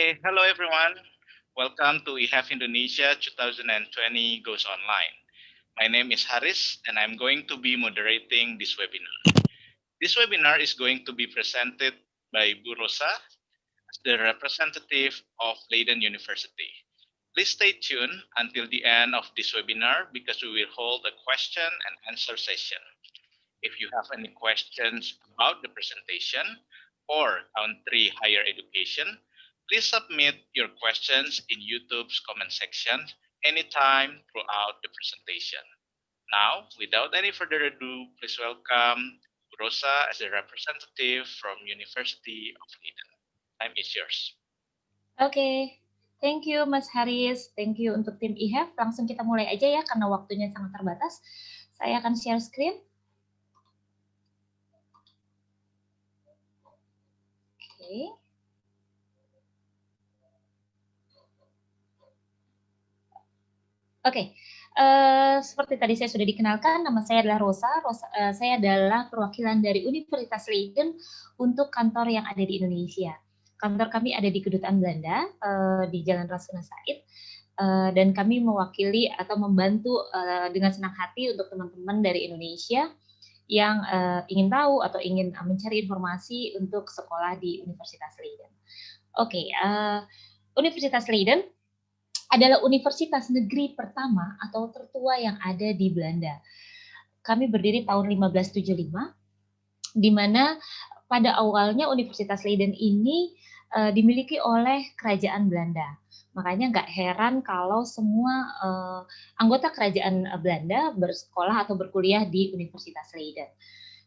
Hello everyone. Welcome to eHave Indonesia 2020 Goes Online. My name is Haris and I'm going to be moderating this webinar. This webinar is going to be presented by Bu Rosa, the representative of Leiden University. Please stay tuned until the end of this webinar because we will hold a question and answer session. If you have any questions about the presentation or country higher education, please submit your questions in YouTube's comment section anytime throughout the presentation. Now, without any further ado, please welcome Rosa as a representative from University of Leiden. Time is yours. Oke, thank you Mas Haris, thank you untuk tim eHave. Langsung kita mulai aja ya karena waktunya sangat terbatas. Saya akan share screen. Oke. Oke, seperti tadi saya sudah dikenalkan, nama saya adalah Rosa. Saya adalah perwakilan dari Universitas Leiden untuk kantor yang ada di Indonesia. Kantor kami ada di Kedutaan Belanda di Jalan Rasuna Said, dan kami mewakili atau membantu dengan senang hati untuk teman-teman dari Indonesia yang ingin tahu atau ingin mencari informasi untuk sekolah di Universitas Leiden. Oke, Universitas Leiden adalah universitas negeri pertama atau tertua yang ada di Belanda. Kami berdiri tahun 1575, di mana pada awalnya Universitas Leiden ini dimiliki oleh kerajaan Belanda. Makanya nggak heran kalau semua anggota kerajaan Belanda bersekolah atau berkuliah di Universitas Leiden.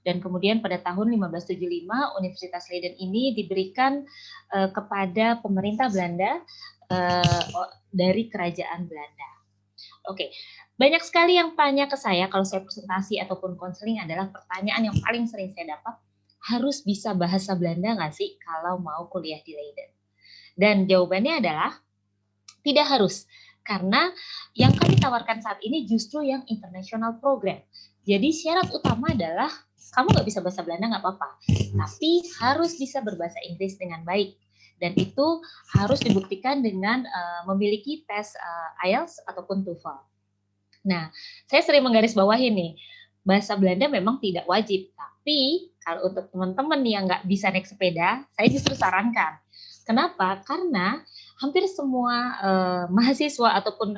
Dan kemudian pada tahun 1575 Universitas Leiden ini diberikan kepada pemerintah Belanda dari kerajaan Belanda. Oke, banyak sekali yang tanya ke saya kalau saya presentasi ataupun konseling adalah pertanyaan yang paling sering saya dapat, harus bisa bahasa Belanda nggak sih kalau mau kuliah di Leiden? Dan jawabannya adalah tidak harus, karena yang kami tawarkan saat ini justru yang international program. Jadi syarat utama adalah kamu nggak bisa bahasa Belanda nggak apa-apa, tapi harus bisa berbahasa Inggris dengan baik. Dan itu harus dibuktikan dengan memiliki tes IELTS ataupun TOEFL. Nah, saya sering menggarisbawahi nih, bahasa Belanda memang tidak wajib, tapi kalau untuk teman-teman yang nggak bisa naik sepeda, saya justru sarankan. Kenapa? Karena hampir semua mahasiswa ataupun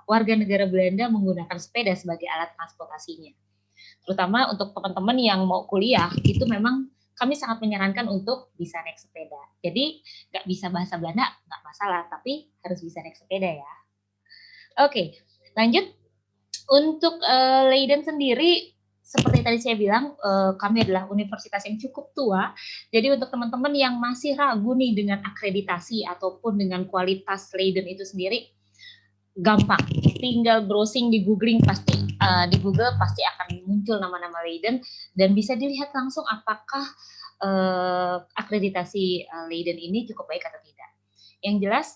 warga negara Belanda menggunakan sepeda sebagai alat transportasinya. Terutama untuk teman-teman yang mau kuliah, itu memang kami sangat menyarankan untuk bisa naik sepeda. Jadi nggak bisa bahasa Belanda nggak masalah, tapi harus bisa naik sepeda ya. Oke, lanjut. Untuk Leiden sendiri, seperti tadi saya bilang, kami adalah universitas yang cukup tua. Jadi untuk teman-teman yang masih ragu nih dengan akreditasi ataupun dengan kualitas Leiden itu sendiri, gampang. Tinggal browsing di googling pasti di Google pasti akan muncul nama-nama Leiden dan bisa dilihat langsung apakah akreditasi Leiden ini cukup baik atau tidak. Yang jelas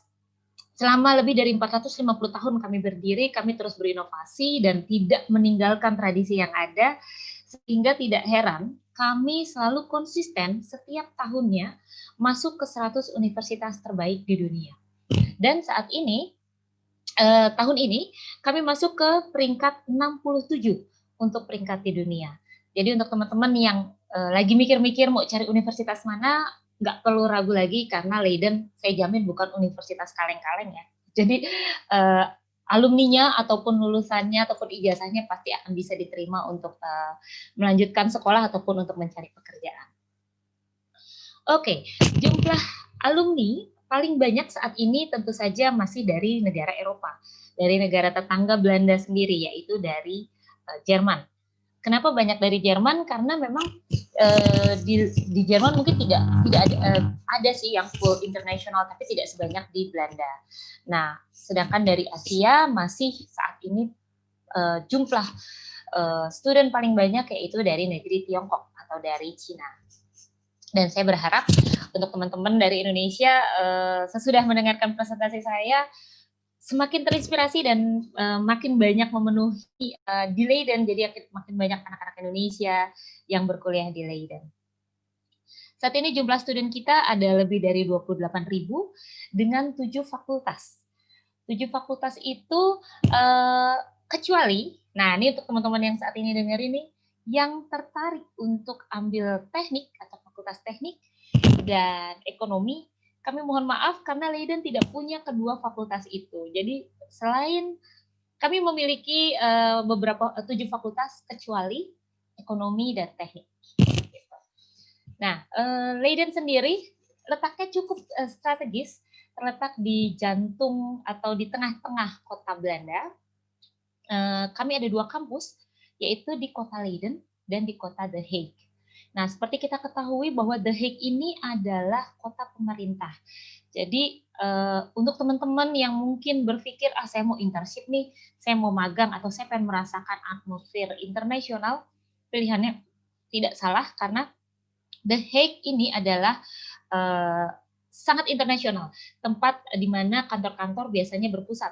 selama lebih dari 450 tahun kami berdiri, kami terus berinovasi dan tidak meninggalkan tradisi yang ada, sehingga tidak heran kami selalu konsisten setiap tahunnya masuk ke 100 universitas terbaik di dunia. Dan saat ini, tahun ini kami masuk ke peringkat 67 untuk peringkat di dunia. Jadi untuk teman-teman yang lagi mikir-mikir mau cari universitas mana, nggak perlu ragu lagi karena Leiden saya jamin bukan universitas kaleng-kaleng ya. Jadi alumninya ataupun lulusannya ataupun ijazahnya pasti akan bisa diterima untuk melanjutkan sekolah ataupun untuk mencari pekerjaan. Oke, jumlah alumni paling banyak saat ini tentu saja masih dari negara Eropa, dari negara tetangga Belanda sendiri, yaitu dari Jerman. Kenapa banyak dari Jerman? Karena memang di Jerman mungkin tidak ada sih yang full internasional, tapi tidak sebanyak di Belanda. Nah, sedangkan dari Asia masih saat ini jumlah student paling banyak yaitu dari negeri Tiongkok atau dari Cina. Dan saya berharap untuk teman-teman dari Indonesia sesudah mendengarkan presentasi saya semakin terinspirasi dan makin banyak memenuhi di Leiden, jadi makin banyak anak-anak Indonesia yang berkuliah di Leiden. Saat ini jumlah student kita ada lebih dari 28.000 dengan 7 fakultas. 7 fakultas itu kecuali, nah ini untuk teman-teman yang saat ini dengar ini, yang tertarik untuk ambil teknik atau fakultas teknik dan ekonomi, kami mohon maaf karena Leiden tidak punya kedua fakultas itu. Jadi selain kami memiliki beberapa 7 fakultas kecuali ekonomi dan teknik. Nah, Leiden sendiri letaknya cukup strategis, terletak di jantung atau di tengah-tengah kota Belanda. Kami ada 2 kampus, yaitu di kota Leiden dan di kota The Hague. Nah, seperti kita ketahui bahwa The Hague ini adalah kota pemerintah. Jadi, untuk teman-teman yang mungkin berpikir, saya mau internship nih, saya mau magang, atau saya pengen merasakan atmosfer internasional, pilihannya tidak salah karena The Hague ini adalah sangat internasional, tempat di mana kantor-kantor biasanya berpusat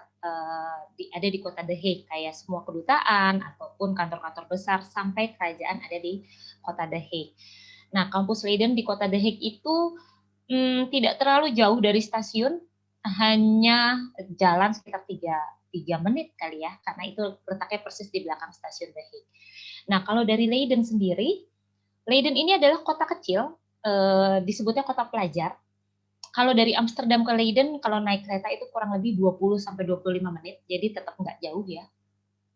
ada di kota The Hague, kayak semua kedutaan ataupun kantor-kantor besar sampai kerajaan ada di kota The Hague. Nah, kampus Leiden di kota The Hague itu tidak terlalu jauh dari stasiun, hanya jalan sekitar 3 menit kali ya, karena itu letaknya persis di belakang stasiun The Hague. Nah, kalau dari Leiden sendiri, Leiden ini adalah kota kecil, disebutnya kota pelajar. Kalau dari Amsterdam ke Leiden, kalau naik kereta itu kurang lebih 20-25 menit, jadi tetap nggak jauh ya.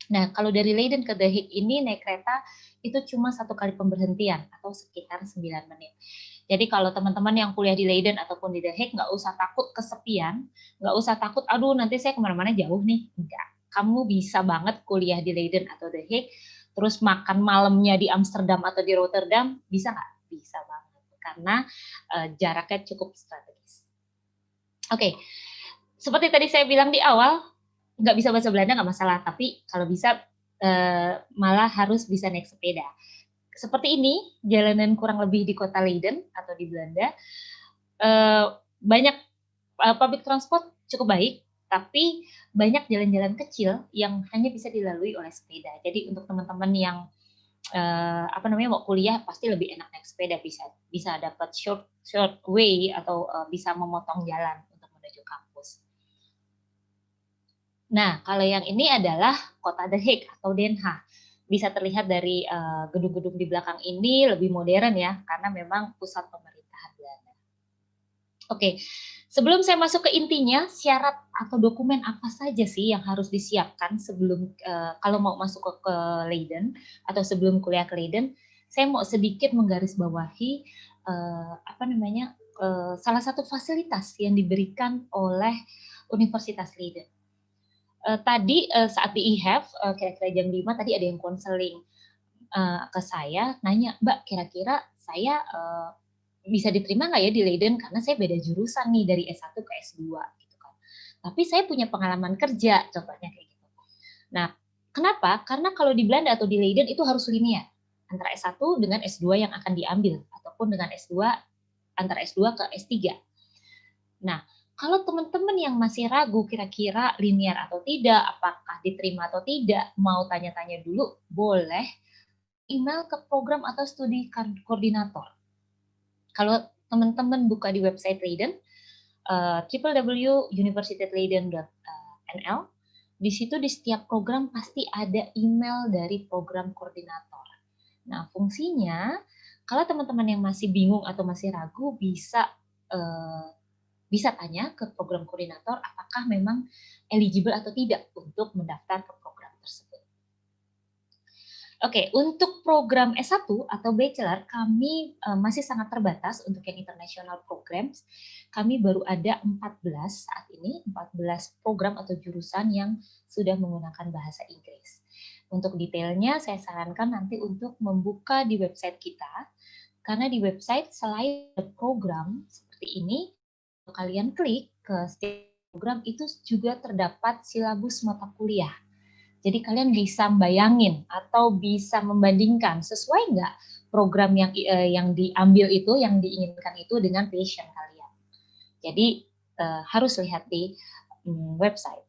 Nah, kalau dari Leiden ke The Hague ini naik kereta itu cuma 1 kali pemberhentian atau sekitar 9 menit. Jadi kalau teman-teman yang kuliah di Leiden ataupun di The Hague nggak usah takut kesepian, nggak usah takut, aduh nanti saya kemana-mana jauh nih. Enggak, kamu bisa banget kuliah di Leiden atau The Hague, terus makan malamnya di Amsterdam atau di Rotterdam, bisa nggak? Bisa banget, karena jaraknya cukup strategis. Oke, seperti tadi saya bilang di awal, nggak bisa bahasa Belanda nggak masalah, tapi kalau bisa malah harus bisa naik sepeda. Seperti ini, jalanan kurang lebih di kota Leiden atau di Belanda, banyak public transport cukup baik, tapi banyak jalan-jalan kecil yang hanya bisa dilalui oleh sepeda. Jadi untuk teman-teman yang mau kuliah pasti lebih enak naik sepeda, bisa dapat short way atau bisa memotong jalan untuk menuju kampus. Nah, kalau yang ini adalah kota The Hague atau Den Haag. Bisa terlihat dari gedung-gedung di belakang ini lebih modern ya, karena memang pusat pemerintahan Belanda. Oke, sebelum saya masuk ke intinya, syarat atau dokumen apa saja sih yang harus disiapkan sebelum kalau mau masuk ke Leiden atau sebelum kuliah ke Leiden, saya mau sedikit menggarisbawahi salah satu fasilitas yang diberikan oleh Universitas Leiden. Tadi saat di IHEF, kira-kira jam 5 tadi ada yang konseling ke saya, nanya, Mbak, kira-kira saya bisa diterima nggak ya di Leiden? Karena saya beda jurusan nih dari S1 ke S2 gitu kan. Tapi saya punya pengalaman kerja, contohnya kayak gitu. Nah, kenapa? Karena kalau di Belanda atau di Leiden itu harus linear antara S1 dengan S2 yang akan diambil, ataupun dengan S2 antara S2 ke S3. Nah, kalau teman-teman yang masih ragu kira-kira linear atau tidak, apakah diterima atau tidak, mau tanya-tanya dulu, boleh email ke program atau studi koordinator. Kalau teman-teman buka di website Leiden, www.universityleiden.nl, di situ di setiap program pasti ada email dari program koordinator. Nah, fungsinya, kalau teman-teman yang masih bingung atau masih ragu, bisa tanya ke program koordinator apakah memang eligible atau tidak untuk mendaftar ke program tersebut. Oke, untuk program S1 atau Bachelor, kami masih sangat terbatas untuk yang international programs. Kami baru ada 14 saat ini, 14 program atau jurusan yang sudah menggunakan bahasa Inggris. Untuk detailnya, saya sarankan nanti untuk membuka di website kita, karena di website selain program seperti ini, kalian klik ke setiap program itu juga terdapat silabus mata kuliah. Jadi kalian bisa bayangin atau bisa membandingkan sesuai nggak program yang diambil itu, yang diinginkan itu dengan passion kalian. Jadi harus lihat di website.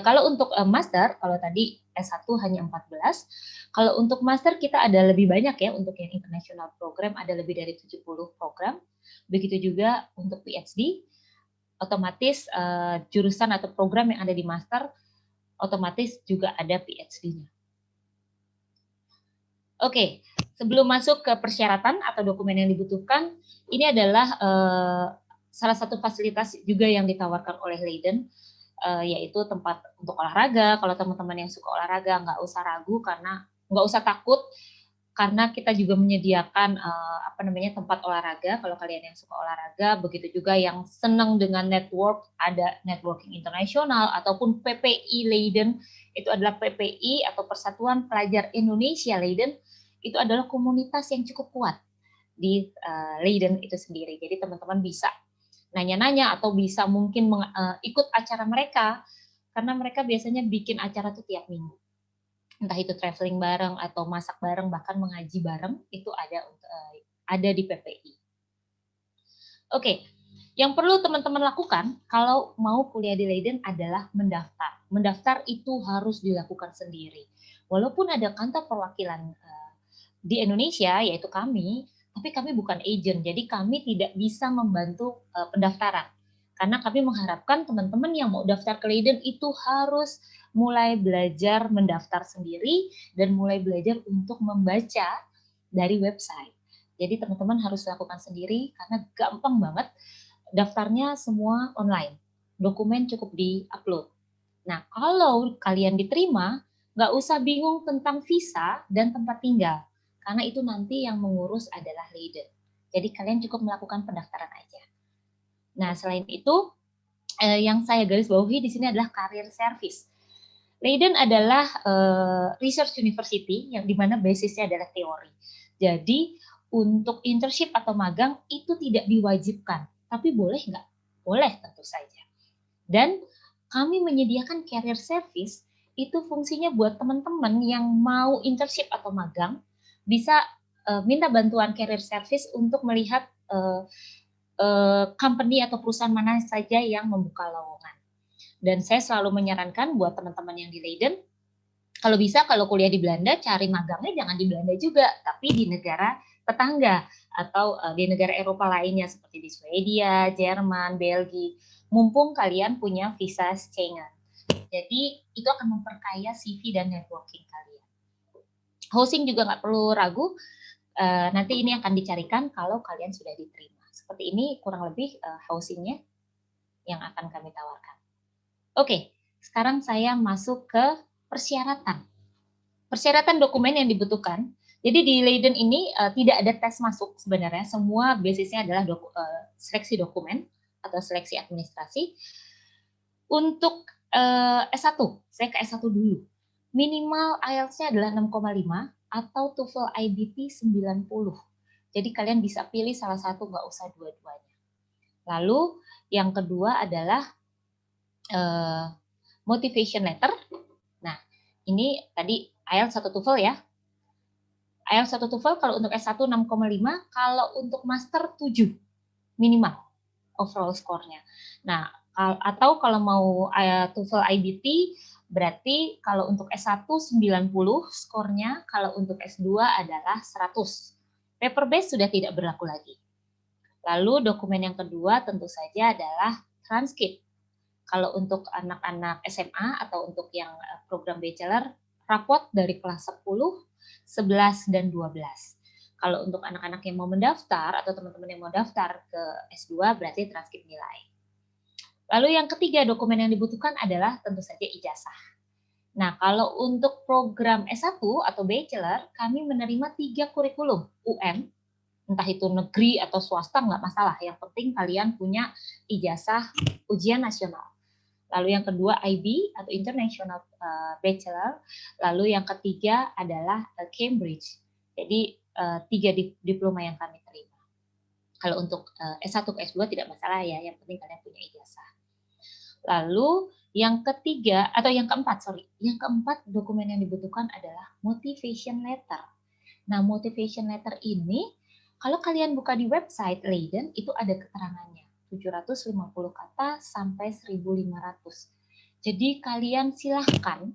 Kalau untuk master, kalau tadi S1 hanya 14. Kalau untuk master kita ada lebih banyak ya, untuk yang international program ada lebih dari 70 program. Begitu juga untuk PhD, otomatis jurusan atau program yang ada di master otomatis juga ada PhD-nya. Oke, sebelum masuk ke persyaratan atau dokumen yang dibutuhkan, ini adalah salah satu fasilitas juga yang ditawarkan oleh Leiden, yaitu tempat untuk olahraga. Kalau teman-teman yang suka olahraga, nggak usah ragu karena nggak usah takut, karena kita juga menyediakan tempat olahraga. Kalau kalian yang suka olahraga, begitu juga yang senang dengan network, ada networking internasional ataupun PPI Leiden. Itu adalah PPI atau Persatuan Pelajar Indonesia Leiden. Itu adalah komunitas yang cukup kuat di Leiden itu sendiri. Jadi teman-teman bisa nanya-nanya atau bisa mungkin ikut acara mereka, karena mereka biasanya bikin acara tuh tiap minggu. Entah itu traveling bareng atau masak bareng, bahkan mengaji bareng, itu ada di PPI. Oke, yang perlu teman-teman lakukan kalau mau kuliah di Leiden adalah mendaftar. Mendaftar itu harus dilakukan sendiri. Walaupun ada kantor perwakilan di Indonesia, yaitu kami, tapi kami bukan agent, jadi kami tidak bisa membantu pendaftaran. Karena kami mengharapkan teman-teman yang mau daftar ke Leiden itu harus mulai belajar mendaftar sendiri dan mulai belajar untuk membaca dari website. Jadi teman-teman harus lakukan sendiri karena gampang banget, daftarnya semua online. Dokumen cukup di-upload. Nah, kalau kalian diterima, nggak usah bingung tentang visa dan tempat tinggal, karena itu nanti yang mengurus adalah Leiden. Jadi kalian cukup melakukan pendaftaran aja. Nah, selain itu, yang saya garis bawahi di sini adalah career service. Leiden adalah research university yang dimana basisnya adalah teori. Jadi untuk internship atau magang itu tidak diwajibkan, tapi boleh nggak? Boleh tentu saja. Dan kami menyediakan career service, itu fungsinya buat teman-teman yang mau internship atau magang, bisa minta bantuan career service untuk melihat company atau perusahaan mana saja yang membuka lowongan. Dan saya selalu menyarankan buat teman-teman yang di Leiden, kalau bisa kalau kuliah di Belanda, cari magangnya jangan di Belanda juga, tapi di negara tetangga atau di negara Eropa lainnya seperti di Swedia, Jerman, Belgia. Mumpung kalian punya visa Schengen. Jadi itu akan memperkaya CV dan networking kalian. Housing juga nggak perlu ragu, nanti ini akan dicarikan kalau kalian sudah diterima. Seperti ini kurang lebih housingnya yang akan kami tawarkan. Oke, sekarang saya masuk ke persyaratan. Persyaratan dokumen yang dibutuhkan. Jadi di Leiden ini tidak ada tes masuk sebenarnya, semua basisnya adalah seleksi dokumen atau seleksi administrasi. Untuk S1, saya ke S1 dulu. Minimal IELTS-nya adalah 6,5 atau TOEFL IBT 90. Jadi kalian bisa pilih salah satu, nggak usah dua-duanya. Lalu yang kedua adalah motivation letter. Nah, ini tadi IELTS 1 TOEFL ya. IELTS 1 TOEFL kalau untuk S1 6,5, kalau untuk master 7 minimal overall score-nya. Nah, atau kalau mau TOEFL IBT berarti kalau untuk S1 90 skornya, kalau untuk S2 adalah 100. Paper base sudah tidak berlaku lagi. Lalu dokumen yang kedua tentu saja adalah transkrip. Kalau untuk anak-anak SMA atau untuk yang program bachelor, raport dari kelas 10, 11, dan 12. Kalau untuk anak-anak yang mau mendaftar atau teman-teman yang mau daftar ke S2 berarti transkrip nilai. Lalu yang ketiga dokumen yang dibutuhkan adalah tentu saja ijazah. Nah, kalau untuk program S1 atau bachelor, kami menerima 3 kurikulum UM, entah itu negeri atau swasta nggak masalah, yang penting kalian punya ijazah ujian nasional. Lalu yang kedua IB atau International Bachelor, lalu yang ketiga adalah Cambridge. Jadi 3 diploma yang kami terima. Kalau untuk S1 ke S2 tidak masalah ya, yang penting kalian punya ijazah. Lalu yang ketiga atau yang keempat dokumen yang dibutuhkan adalah motivation letter. Nah, motivation letter ini kalau kalian buka di website Leiden itu ada keterangannya 750 kata sampai 1.500. Jadi kalian silahkan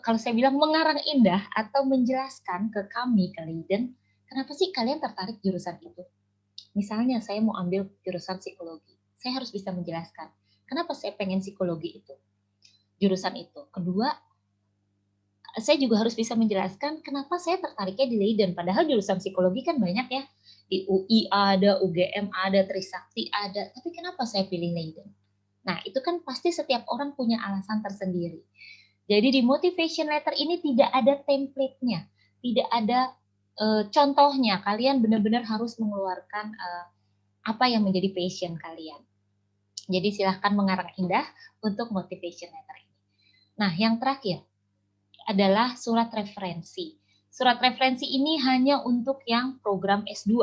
kalau saya bilang mengarang indah atau menjelaskan ke kami, ke Leiden, kenapa sih kalian tertarik jurusan itu? Misalnya saya mau ambil jurusan psikologi, saya harus bisa menjelaskan kenapa saya pengen psikologi itu, jurusan itu. Kedua, saya juga harus bisa menjelaskan kenapa saya tertariknya di Leiden. Padahal jurusan psikologi kan banyak ya. Di UI ada, UGM ada, Trisakti ada. Tapi kenapa saya pilih Leiden? Nah, itu kan pasti setiap orang punya alasan tersendiri. Jadi di motivation letter ini tidak ada template-nya. Tidak ada contohnya. Kalian benar-benar harus mengeluarkan apa yang menjadi passion kalian. Jadi silahkan mengarang indah untuk motivation letter ini. Nah, yang terakhir adalah surat referensi. Surat referensi ini hanya untuk yang program S2.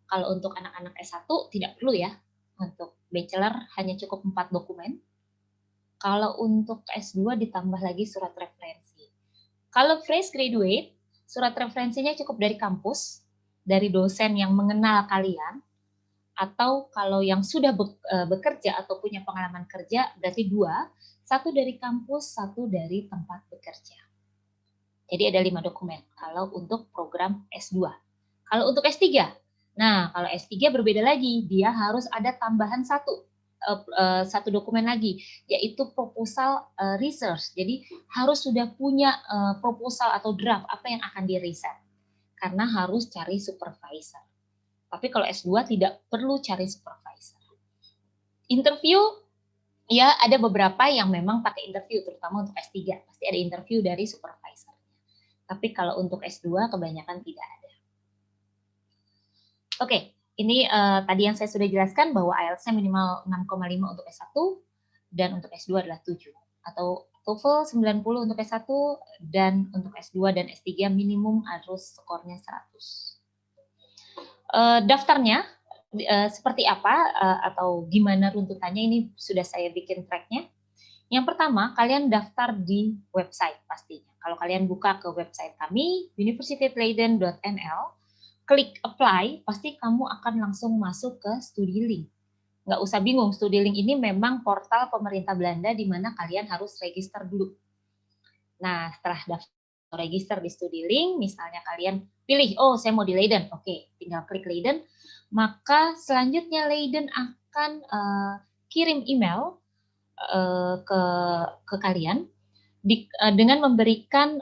Kalau untuk anak-anak S1 tidak perlu ya. Untuk bachelor hanya cukup 4 dokumen. Kalau untuk S2 ditambah lagi surat referensi. Kalau fresh graduate, surat referensinya cukup dari kampus, dari dosen yang mengenal kalian, atau kalau yang sudah bekerja atau punya pengalaman kerja, berarti 2, 1 dari kampus, 1 dari tempat bekerja. Jadi ada 5 dokumen kalau untuk program S2. Kalau untuk S3, nah kalau S3 berbeda lagi, dia harus ada tambahan satu dokumen lagi, yaitu proposal research. Jadi harus sudah punya proposal atau draft apa yang akan di-riset, karena harus cari supervisor. Tapi kalau S2 tidak perlu cari supervisor. Interview, ya ada beberapa yang memang pakai interview, terutama untuk S3, pasti ada interview dari supervisor. Tapi kalau untuk S2 kebanyakan tidak ada. Oke, ini tadi yang saya sudah jelaskan bahwa IELTS-nya minimal 6,5 untuk S1 dan untuk S2 adalah 7. Atau TOEFL 90 untuk S1 dan untuk S2 dan S3 minimum harus skornya 100. Daftarnya seperti apa atau gimana runtutannya, ini sudah saya bikin tracknya. Yang pertama, kalian daftar di website pastinya. Kalau kalian buka ke website kami, universityleiden.nl, klik apply, pasti kamu akan langsung masuk ke StudiLink. Nggak usah bingung, StudiLink ini memang portal pemerintah Belanda di mana kalian harus register dulu. Nah, setelah daftar register di StudiLink, misalnya kalian pilih, oh saya mau di Leiden, oke, tinggal klik Leiden, maka selanjutnya Leiden akan kirim email ke kalian dengan memberikan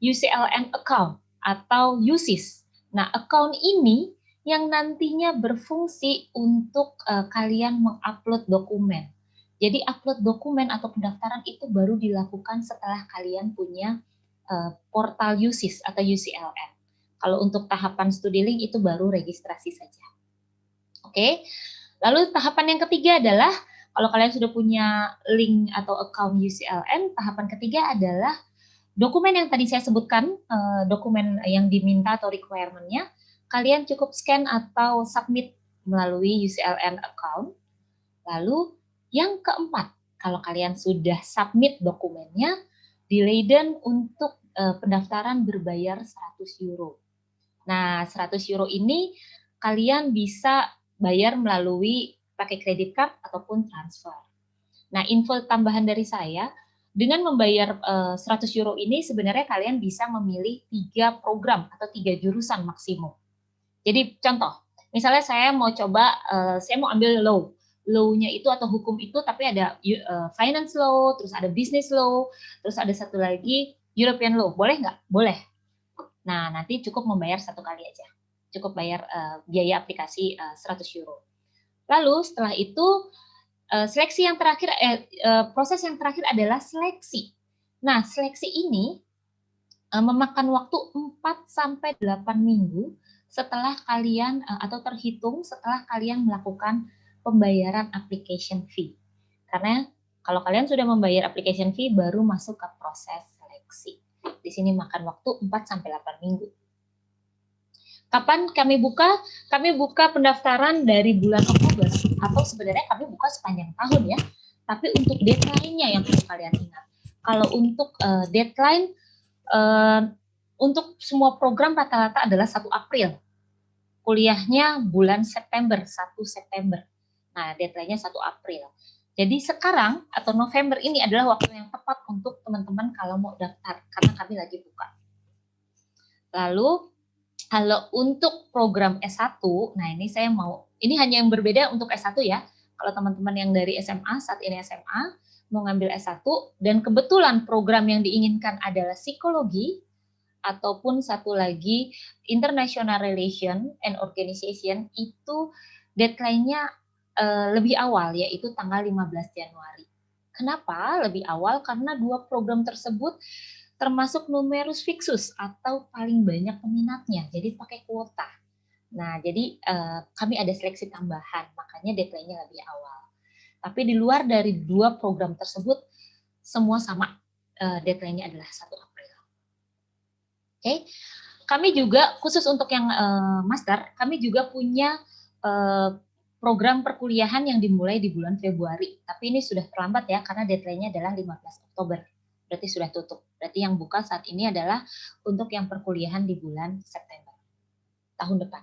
UCLN account atau USIS. Nah, account ini yang nantinya berfungsi untuk kalian mengupload dokumen. Jadi upload dokumen atau pendaftaran itu baru dilakukan setelah kalian punya portal USIS atau UCLN. Kalau untuk tahapan StudiLink itu baru registrasi saja. Oke. Lalu tahapan yang ketiga adalah kalau kalian sudah punya link atau account UCLN, tahapan ketiga adalah dokumen yang tadi saya sebutkan, dokumen yang diminta atau requirement-nya, kalian cukup scan atau submit melalui UCLN account. Lalu yang keempat, kalau kalian sudah submit dokumennya, di Leiden untuk pendaftaran berbayar 100 euro. Nah, 100 euro ini kalian bisa bayar melalui pakai kredit card ataupun transfer. Nah, info tambahan dari saya, dengan membayar 100 euro ini sebenarnya kalian bisa memilih 3 program atau 3 jurusan maksimum. Jadi contoh, misalnya saya mau coba, saya mau ambil law-nya itu atau hukum itu, tapi ada finance law, terus ada business law, terus ada satu lagi European law, boleh nggak? Boleh. Nah, nanti cukup membayar 1 kali aja. Cukup bayar biaya aplikasi 100 euro. Lalu setelah itu seleksi yang terakhir, proses yang terakhir adalah seleksi. Nah, seleksi ini memakan waktu 4-8 minggu setelah kalian atau terhitung setelah kalian melakukan pembayaran application fee. Karena kalau kalian sudah membayar application fee baru masuk ke proses seleksi. Di sini makan waktu 4-8 minggu. Kapan kami buka? Kami buka pendaftaran dari bulan Oktober, atau sebenarnya kami buka sepanjang tahun ya. Tapi untuk deadline-nya yang perlu kalian ingat. Kalau untuk deadline, untuk semua program rata-rata adalah 1 April. Kuliahnya bulan September, 1 September. Nah, deadline-nya 1 April. Jadi sekarang atau November ini adalah waktu yang tepat untuk teman-teman kalau mau daftar, karena kami lagi buka. Lalu kalau untuk program S1, nah ini hanya yang berbeda untuk S1 ya. Kalau teman-teman yang dari SMA, saat ini SMA, mau ngambil S1, dan kebetulan program yang diinginkan adalah psikologi, ataupun satu lagi International Relation and Organization, itu deadline-nya lebih awal, yaitu tanggal 15 Januari. Kenapa lebih awal? Karena dua program tersebut termasuk numerus fixus atau paling banyak peminatnya, jadi pakai kuota. Nah, jadi kami ada seleksi tambahan, makanya deadline-nya lebih awal. Tapi di luar dari dua program tersebut, semua sama, deadline-nya adalah 1 April. Oke, kami juga khusus untuk yang master, kami juga punya program perkuliahan yang dimulai di bulan Februari. Tapi ini sudah terlambat ya, karena deadline-nya adalah 15 Oktober. Berarti sudah tutup. Berarti yang buka saat ini adalah untuk yang perkuliahan di bulan September tahun depan.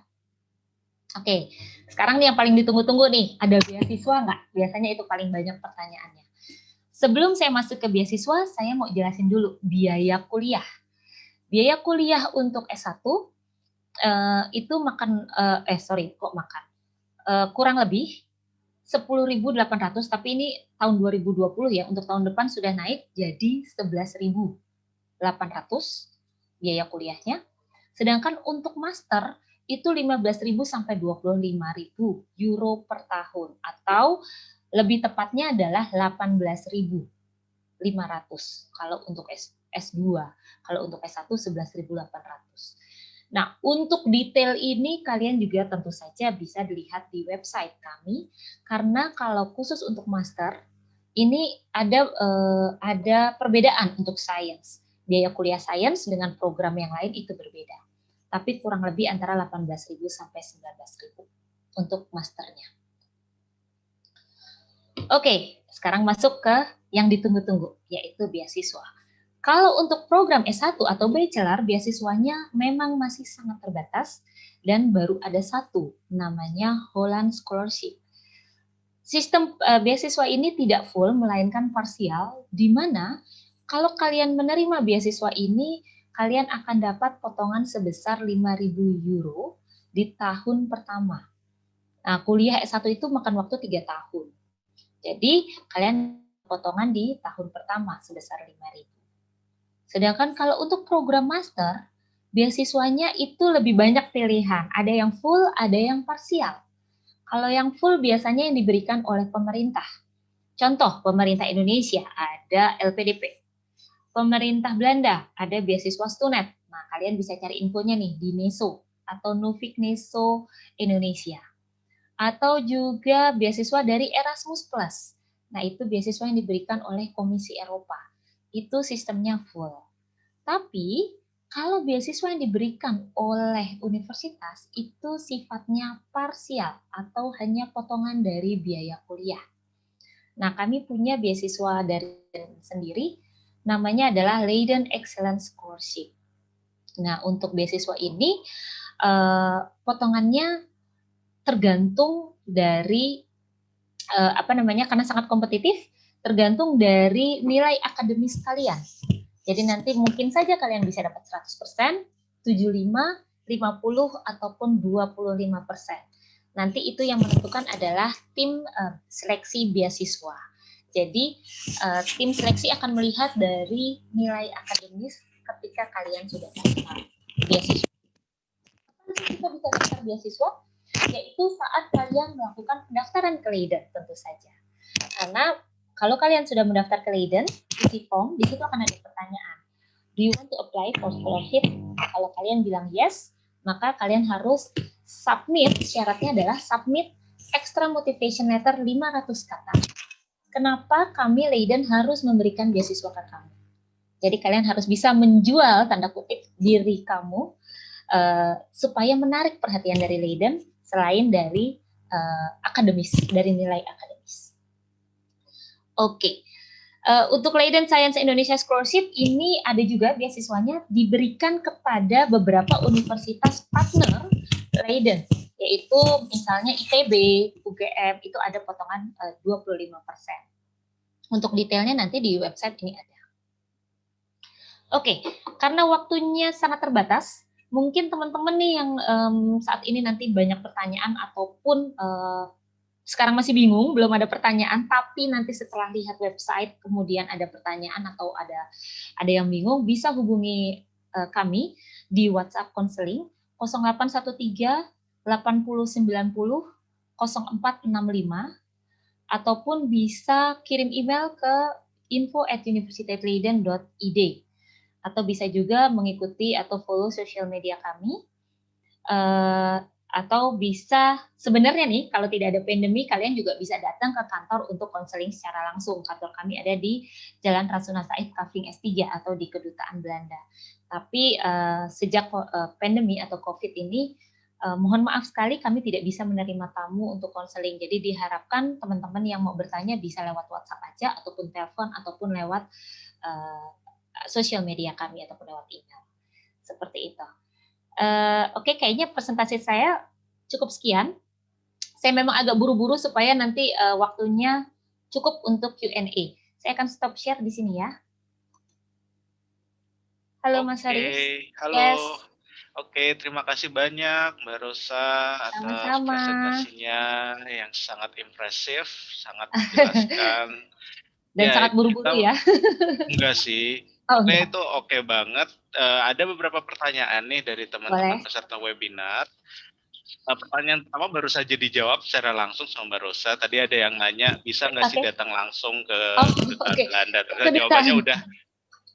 Oke, sekarang nih yang paling ditunggu-tunggu nih, ada beasiswa nggak? Biasanya itu paling banyak pertanyaannya. Sebelum saya masuk ke beasiswa, saya mau jelasin dulu biaya kuliah. Biaya kuliah untuk S1 itu kurang lebih 10.800, tapi ini tahun 2020 ya, untuk tahun depan sudah naik jadi 11.800 biaya kuliahnya. Sedangkan untuk master itu 15.000 sampai 25.000 euro per tahun, atau lebih tepatnya adalah 18.500 kalau untuk S2, kalau untuk S1 11.800. Nah, untuk detail ini kalian juga tentu saja bisa dilihat di website kami, karena kalau khusus untuk master ini ada perbedaan untuk sains. Biaya kuliah sains dengan program yang lain itu berbeda, tapi kurang lebih antara 18.000 sampai 19.000 untuk masternya. Oke, sekarang masuk ke yang ditunggu-tunggu, yaitu beasiswa. Kalau untuk program S1 atau bachelor, beasiswanya memang masih sangat terbatas dan baru ada satu, namanya Holland Scholarship. Sistem beasiswa ini tidak full, melainkan parsial, di mana kalau kalian menerima beasiswa ini, kalian akan dapat potongan sebesar 5.000 euro di tahun pertama. Nah, kuliah S1 itu makan waktu 3 tahun. Jadi, kalian potongan di tahun pertama sebesar 5.000. Sedangkan kalau untuk program master, beasiswanya itu lebih banyak pilihan. Ada yang full, ada yang parsial. Kalau yang full biasanya yang diberikan oleh pemerintah. Contoh, pemerintah Indonesia ada LPDP. Pemerintah Belanda ada beasiswa Stunet. Nah, kalian bisa cari infonya nih di NESO atau Nufik NESO Indonesia. Atau juga beasiswa dari Erasmus Plus. Nah, itu beasiswa yang diberikan oleh Komisi Eropa. Itu sistemnya full. Tapi kalau beasiswa yang diberikan oleh universitas itu sifatnya parsial atau hanya potongan dari biaya kuliah. Nah, kami punya beasiswa dari sendiri, namanya adalah Leiden Excellence Scholarship. Nah, untuk beasiswa ini potongannya tergantung dari karena sangat kompetitif, tergantung dari nilai akademis kalian. Jadi nanti mungkin saja kalian bisa dapat 100%, 75, 50, ataupun 25%. Nanti itu yang menentukan adalah tim seleksi beasiswa. Jadi tim seleksi akan melihat dari nilai akademis ketika kalian sudah daftar beasiswa. Kita bisa daftar beasiswa, yaitu saat kalian melakukan pendaftaran ke Leiden tentu saja. Karena kalau kalian sudah mendaftar ke Leiden, isi form, di situ akan ada pertanyaan. Do you want to apply for scholarship? Kalau kalian bilang yes, maka kalian harus submit, syaratnya adalah submit extra motivation letter 500 kata. Kenapa kami Leiden harus memberikan beasiswa ke kamu? Jadi kalian harus bisa menjual, tanda kutip, diri kamu supaya menarik perhatian dari Leiden selain dari akademis, dari nilai akademis. Oke. Untuk Leiden Science Indonesia Scholarship ini ada juga beasiswanya diberikan kepada beberapa universitas partner Leiden yaitu misalnya ITB, UGM itu ada potongan 25%. Untuk detailnya nanti di website ini ada. Oke, karena waktunya sangat terbatas, mungkin teman-teman nih yang saat ini nanti banyak pertanyaan ataupun sekarang masih bingung, belum ada pertanyaan, tapi nanti setelah lihat website kemudian ada pertanyaan atau ada yang bingung, bisa hubungi kami di WhatsApp Konseling 0813 8090 0465 ataupun bisa kirim email ke info@universityleiden.id atau bisa juga mengikuti atau follow sosial media kami. Atau bisa sebenarnya nih kalau tidak ada pandemi kalian juga bisa datang ke kantor untuk konseling secara langsung. Kantor kami ada di Jalan Rasuna Said Kavling S3 atau di Kedutaan Belanda. Tapi sejak pandemi atau COVID ini mohon maaf sekali kami tidak bisa menerima tamu untuk konseling. Jadi diharapkan teman-teman yang mau bertanya bisa lewat WhatsApp aja ataupun telepon ataupun lewat sosial media kami ataupun lewat email. Seperti itu. Oke, kayaknya presentasi saya cukup sekian. Saya memang agak buru-buru supaya nanti waktunya cukup untuk Q&A. Saya akan stop share di sini ya. Halo Mas Haris. Halo. Yes. Oke, terima kasih banyak Mbak Rosa atas presentasinya yang sangat impresif, sangat menjelaskan. Dan ya, sangat buru-buru ya? Enggak sih. Itu oke banget. Ada beberapa pertanyaan nih dari teman-teman peserta webinar. Pertanyaan pertama baru saja dijawab secara langsung sama Mbak Rosa. Tadi ada yang nanya, bisa nggak sih datang langsung ke Kedutaan Belanda? Terus jawabannya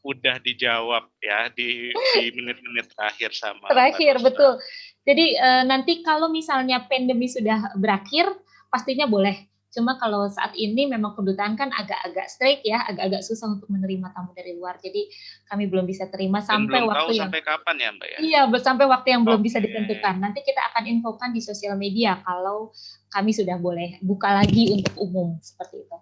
udah dijawab ya di menit-menit terakhir sama Mbak Rosa. Betul. Jadi nanti kalau misalnya pandemi sudah berakhir, pastinya boleh. Cuma kalau saat ini memang kedutaan kan agak-agak strict ya, agak-agak susah untuk menerima tamu dari luar. Jadi kami belum bisa terima sampai waktu yang sampai kapan ya Mbak ya? Iya, sampai waktu yang belum bisa ditentukan. Nanti kita akan infokan di sosial media kalau kami sudah boleh buka lagi untuk umum seperti itu.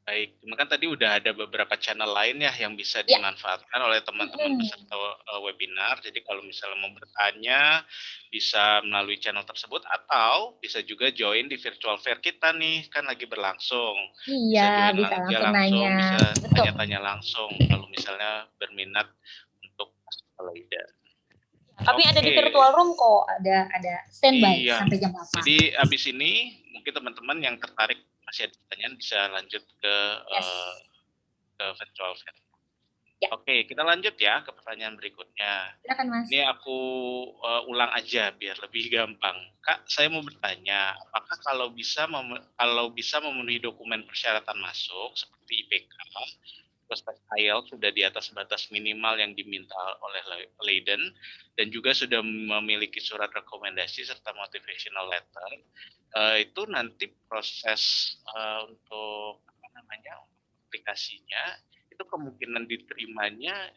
Baik, cuma kan tadi udah ada beberapa channel lain ya yang bisa dimanfaatkan oleh teman-teman peserta webinar. Jadi kalau misalnya mau bertanya, bisa melalui channel tersebut atau bisa juga join di virtual fair kita nih, kan lagi berlangsung. Iya, bisa langsung nanya. Bisa tanya-tanya langsung kalau misalnya berminat untuk Leiden. Kami ada di virtual room kok, ada standby sampai jam 8. Jadi abis ini mungkin teman-teman yang tertarik masih ada pertanyaan bisa lanjut ke virtual fair. Ya. Oke, kita lanjut ya ke pertanyaan berikutnya. Silakan Mas. Ini aku ulang aja biar lebih gampang. Kak, saya mau bertanya, apakah kalau bisa memenuhi dokumen persyaratan masuk seperti IPK, terus IELTS sudah di atas batas minimal yang diminta oleh Leiden dan juga sudah memiliki surat rekomendasi serta motivational letter, itu nanti proses untuk aplikasinya itu kemungkinan diterimanya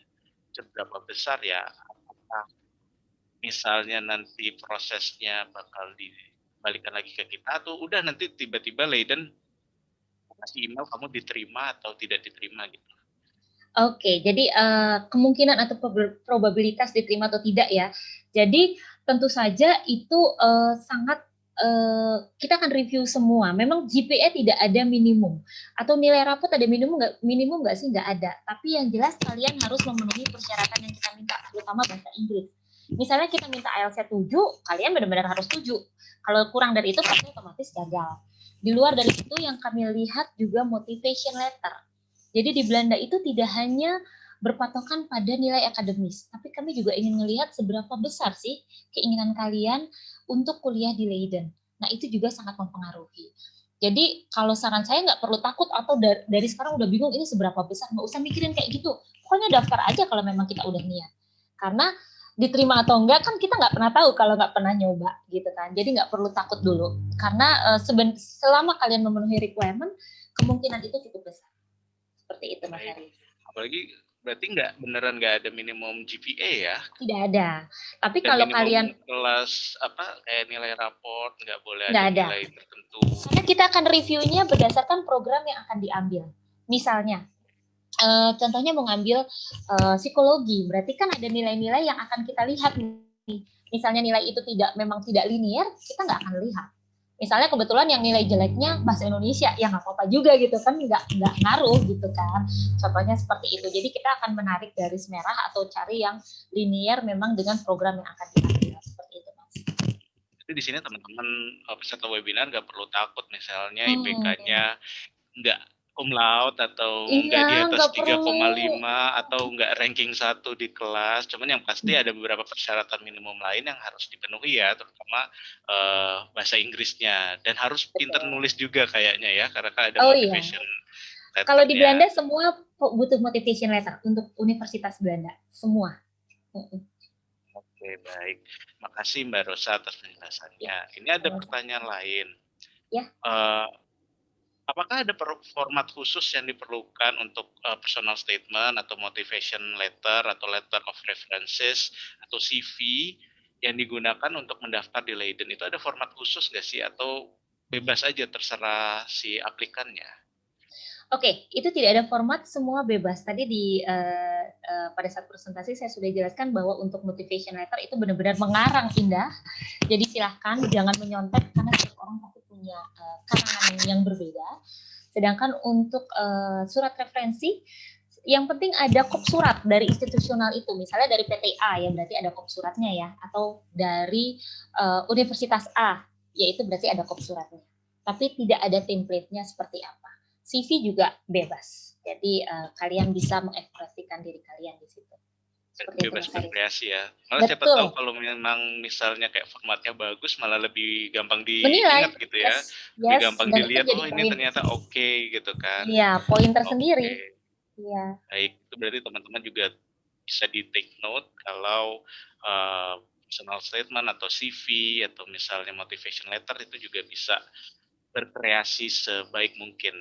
seberapa besar ya? Apakah misalnya nanti prosesnya bakal dibalikan lagi ke kita atau udah nanti tiba-tiba Leiden kasih email kamu diterima atau tidak diterima gitu? Oke, jadi kemungkinan atau probabilitas diterima atau tidak ya. Jadi tentu saja itu sangat kita akan review semua. Memang GPA tidak ada minimum atau nilai rapot ada minimum nggak sih? Nggak ada. Tapi yang jelas kalian harus memenuhi persyaratan yang kita minta, terutama bahasa Inggris. Misalnya kita minta IELTS 7, kalian benar-benar harus 7. Kalau kurang dari itu pasti otomatis gagal. Di luar dari itu yang kami lihat juga motivation letter. Jadi di Belanda itu tidak hanya berpatokan pada nilai akademis, tapi kami juga ingin melihat seberapa besar sih keinginan kalian untuk kuliah di Leiden. Nah itu juga sangat mempengaruhi. Jadi kalau saran saya nggak perlu takut atau dari sekarang udah bingung ini seberapa besar, nggak usah mikirin kayak gitu. Pokoknya daftar aja kalau memang kita udah niat. Karena diterima atau enggak kan kita nggak pernah tahu kalau nggak pernah nyoba gitu kan. Jadi nggak perlu takut dulu. Karena selama kalian memenuhi requirement, kemungkinan itu cukup besar. Seperti itu Mas Haris. Apalagi berarti beneran nggak ada minimum GPA ya? Tidak ada. Tapi dan kalau kalian kelas kayak nilai raport nggak boleh ada nilai tertentu. Karena kita akan reviewnya berdasarkan program yang akan diambil. Misalnya, contohnya mau ngambil psikologi, berarti kan ada nilai-nilai yang akan kita lihat nih. misalnya nilai itu memang tidak linear, kita nggak akan lihat. Misalnya kebetulan yang nilai jeleknya bahasa Indonesia, ya nggak apa-apa juga gitu kan, nggak ngaruh gitu kan. Contohnya seperti itu. Jadi kita akan menarik garis merah atau cari yang linear memang dengan program yang akan kita ambil seperti itu, Mas. Jadi di sini teman-teman peserta webinar nggak perlu takut misalnya IPK-nya nggak cum laude atau nggak di Iya, atas nggak perlu. 3,5 atau nggak ranking 1 di kelas. Cuman yang pasti ada beberapa persyaratan minimum lain yang harus dipenuhi ya, terutama bahasa Inggrisnya. Dan harus pinter Betul. nulis juga kayaknya ya, karena kan ada Oh iya. motivation Kalau di letternya. Belanda semua butuh motivation letter untuk Universitas Belanda, semua. Oke, baik. Makasih Mbak Rosa atas Ya, penjelasannya. Ini ada sama-sama. pertanyaan lain. Ya. Apakah ada format khusus yang diperlukan untuk personal statement atau motivation letter atau letter of references atau CV yang digunakan untuk mendaftar di Leiden? Itu ada format khusus nggak sih atau bebas aja terserah si aplikannya? Oke, itu tidak ada format, semua bebas. Tadi pada saat presentasi saya sudah jelaskan bahwa untuk motivation letter itu benar-benar mengarang indah. Jadi silahkan jangan menyontek karena setiap orang pasti punya karangan yang berbeda. Sedangkan untuk surat referensi, yang penting ada kop surat dari institusional itu. Misalnya dari PTA ya berarti ada kop suratnya ya, atau dari Universitas A, yaitu berarti ada kop suratnya. Tapi tidak ada template-nya seperti apa. CV juga bebas. Jadi kalian bisa mengekspresikan diri kalian di situ. Seperti Bebas itu, berkreasi ya. Malah siapa tahu betul. kalau memang misalnya kayak formatnya bagus malah lebih gampang Menilai, diingat gitu ya. yes, Lebih yes, gampang dan itu dilihat, jadi oh ini poin. ternyata oke gitu kan. Iya, poin tersendiri. Oke. Iya. Baik, itu berarti teman-teman juga bisa di take note kalau personal statement atau CV atau misalnya motivation letter itu juga bisa berkreasi sebaik mungkin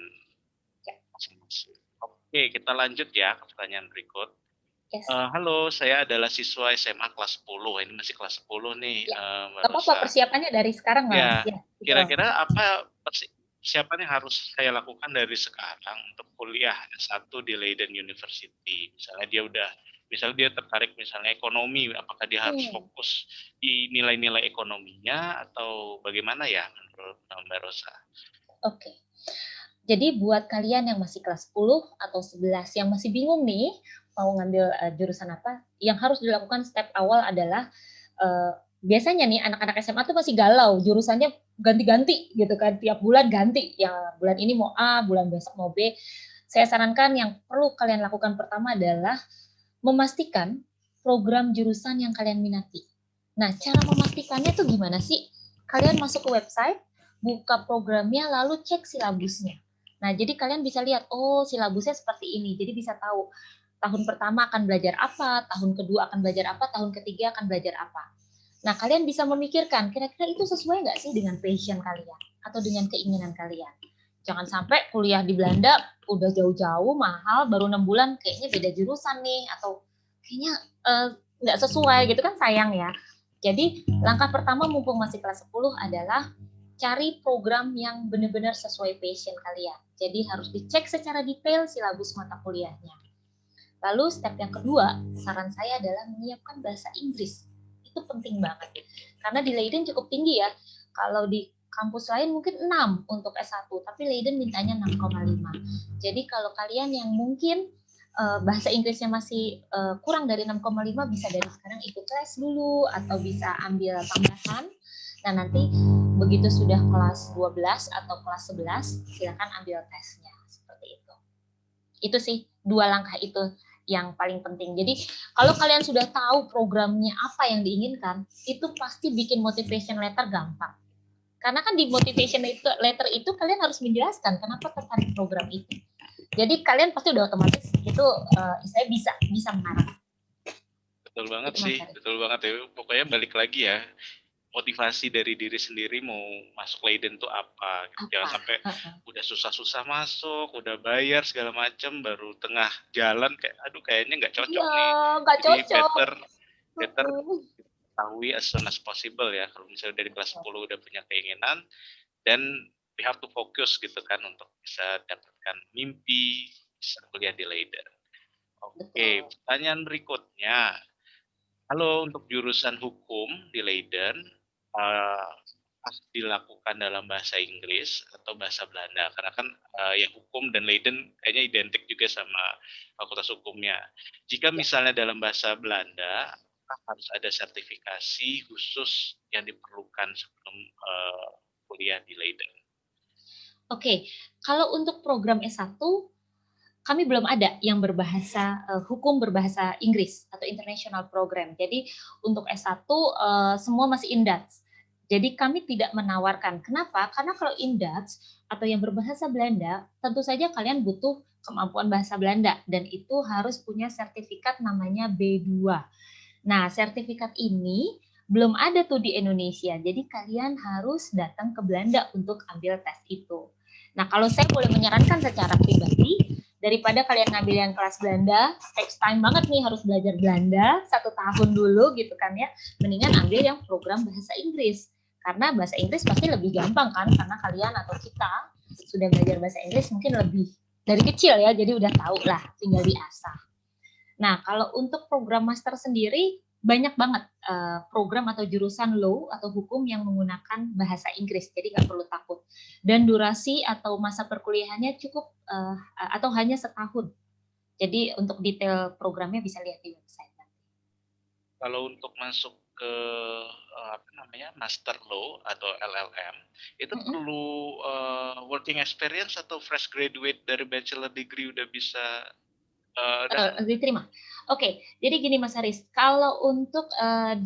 masing-masing. Oke, kita lanjut ya ke pertanyaan berikut. Yes. Halo, saya adalah siswa SMA kelas 10. Ini masih kelas 10 nih, Ya. Mbak Gak apa-apa, Rosa. persiapannya dari sekarang, Mas. Ya, Ya, betul. kira-kira apa persiapan yang harus saya lakukan dari sekarang untuk kuliah S1 di Leiden University? Misalnya dia tertarik misalnya ekonomi, apakah dia harus fokus di nilai-nilai ekonominya atau bagaimana ya menurut Mbak Rosa? Oke. Jadi buat kalian yang masih kelas 10 atau 11 yang masih bingung nih mau ngambil jurusan apa, yang harus dilakukan step awal adalah biasanya nih anak-anak SMA tuh masih galau, jurusannya ganti-ganti gitu kan, tiap bulan ganti. Yang bulan ini mau A, bulan besok mau B. Saya sarankan yang perlu kalian lakukan pertama adalah memastikan program jurusan yang kalian minati. Nah, cara memastikannya tuh gimana sih? Kalian masuk ke website, buka programnya, lalu cek silabusnya. Nah, jadi kalian bisa lihat, oh silabusnya seperti ini. Jadi bisa tahu tahun pertama akan belajar apa, tahun kedua akan belajar apa, tahun ketiga akan belajar apa. Nah, kalian bisa memikirkan, kira-kira itu sesuai nggak sih dengan passion kalian atau dengan keinginan kalian. Jangan sampai kuliah di Belanda udah jauh-jauh, mahal, baru 6 bulan, kayaknya beda jurusan nih, atau kayaknya nggak sesuai gitu kan, sayang ya. Jadi, langkah pertama mumpung masih kelas 10 adalah cari program yang benar-benar sesuai passion kalian. Jadi harus dicek secara detail silabus mata kuliahnya. Lalu step yang kedua, saran saya adalah menyiapkan bahasa Inggris. Itu penting banget. Karena di Leiden cukup tinggi ya. Kalau di kampus lain mungkin 6 untuk S1, tapi Leiden mintanya 6,5. Jadi kalau kalian yang mungkin bahasa Inggrisnya masih kurang dari 6,5, bisa dari sekarang ikut les dulu atau bisa ambil tambahan. Nah, nanti begitu sudah kelas 12 atau kelas 11, silakan ambil tesnya. Seperti itu. Itu sih 2 langkah itu yang paling penting. Jadi kalau kalian sudah tahu programnya apa yang diinginkan, itu pasti bikin motivation letter gampang. Karena kan di motivation letter itu kalian harus menjelaskan kenapa tertarik program itu. Jadi kalian pasti udah otomatis itu saya bisa mengarah. Betul banget Itu, sih, betul banget ya. Pokoknya balik lagi ya, motivasi dari diri sendiri mau masuk Leiden tuh apa. Jangan sampai udah susah-susah masuk, udah bayar segala macam, baru tengah jalan kayak, aduh kayaknya nggak cocok nih. Nggak Jadi cocok. better ketahui as soon as possible ya. Kalau misalnya dari kelas 10 udah punya keinginan, dan we have to focus gitu kan untuk bisa dapatkan mimpi, bisa kuliah di Leiden. Oke, pertanyaan berikutnya. Kalau untuk jurusan hukum di Leiden, eee, pasti dilakukan dalam bahasa Inggris atau bahasa Belanda, karena kan, yang hukum dan Leiden kayaknya identik juga sama fakultas hukumnya. Jika Ya. misalnya dalam bahasa Belanda, harus ada sertifikasi khusus yang diperlukan sebelum, kuliah di Leiden. Oke, kalau untuk program S1 kami belum ada yang berbahasa hukum berbahasa Inggris atau international program. Jadi untuk S1 semua masih in Dutch. Jadi kami tidak menawarkan. Kenapa? Karena kalau in Dutch atau yang berbahasa Belanda, tentu saja kalian butuh kemampuan bahasa Belanda dan itu harus punya sertifikat namanya B2. Nah, sertifikat ini belum ada tuh di Indonesia. Jadi kalian harus datang ke Belanda untuk ambil tes itu. Nah, kalau saya boleh menyarankan secara pribadi, daripada kalian ngambil yang kelas Belanda, takes time banget nih harus belajar Belanda 1 tahun dulu gitu kan ya, mendingan ambil yang program bahasa Inggris. Karena bahasa Inggris pasti lebih gampang kan, karena kalian atau kita sudah belajar bahasa Inggris mungkin lebih dari kecil ya, jadi udah tahu lah, tinggal diasah. Nah, kalau untuk program master sendiri, banyak banget program atau jurusan law atau hukum yang menggunakan bahasa Inggris, jadi nggak perlu takut. Dan durasi atau masa perkuliahannya cukup atau hanya setahun. Jadi untuk detail programnya bisa lihat di website. Kalau untuk masuk ke, apa namanya, master law atau LLM, itu perlu, working experience atau fresh graduate dari bachelor degree udah bisa, Diterima. Oke, jadi gini Mas Haris, kalau untuk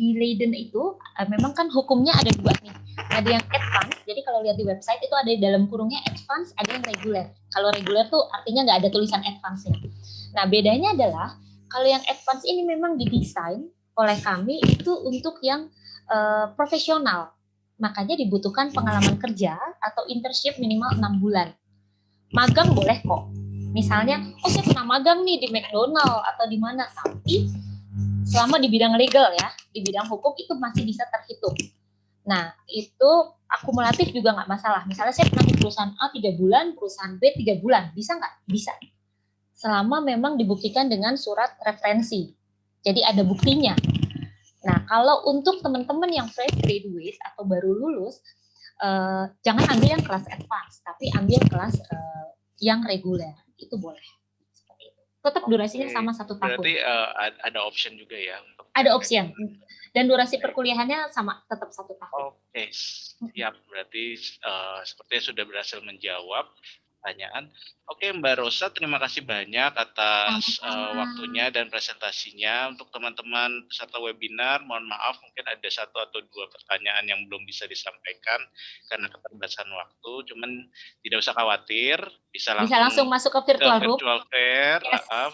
di Leiden itu memang kan hukumnya ada dua nih. Ada yang advance, jadi kalau lihat di website itu ada di dalam kurungnya advance, ada yang reguler. Kalau reguler tuh artinya nggak ada tulisan advance-nya. Nah, bedanya adalah kalau yang advance ini memang didesain oleh kami itu untuk yang profesional. Makanya dibutuhkan pengalaman kerja atau internship minimal 6 bulan. Magang boleh kok. Misalnya, saya pernah magang nih di McDonald atau di mana, tapi selama di bidang legal ya, di bidang hukum itu masih bisa terhitung. Nah, itu akumulatif juga nggak masalah. Misalnya saya pernah di perusahaan A 3 bulan, perusahaan B 3 bulan. Bisa nggak? Bisa. Selama memang dibuktikan dengan surat referensi. Jadi ada buktinya. Nah, kalau untuk teman-teman yang fresh graduate atau baru lulus, jangan ambil yang kelas advance, tapi ambil kelas yang reguler. Itu boleh. Tetap durasinya sama 1 tahun. Berarti ada option juga ya? Ada option. Dan durasi perkuliahannya sama, tetap 1 tahun. Oke, siap. Berarti sepertinya sudah berhasil menjawab pertanyaan. Oke, Mbak Rosa, terima kasih banyak atas waktunya dan presentasinya. Untuk teman-teman peserta webinar, mohon maaf mungkin ada 1 atau 2 pertanyaan yang belum bisa disampaikan karena keterbatasan waktu. Cuman tidak usah khawatir, bisa langsung masuk ke virtual room.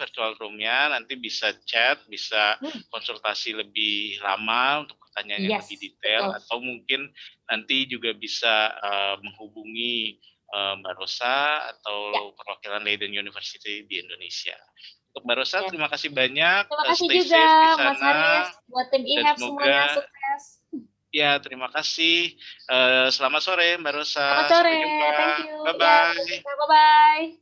Virtual room-nya, nanti bisa chat, bisa konsultasi lebih lama untuk pertanyaan yang lebih detail, atau mungkin nanti juga bisa menghubungi Mbak Rosa atau perwakilan Leiden University di Indonesia. Untuk Mbak Rosa, terima kasih banyak. Terima kasih Stay juga, safe di sana. Mas Haris. Buat tim IHAF semuanya sukses. Ya, terima kasih. Selamat sore, Mbak Rosa. Selamat sore. Sampai jumpa. Thank you. Bye-bye. Ya, bye-bye.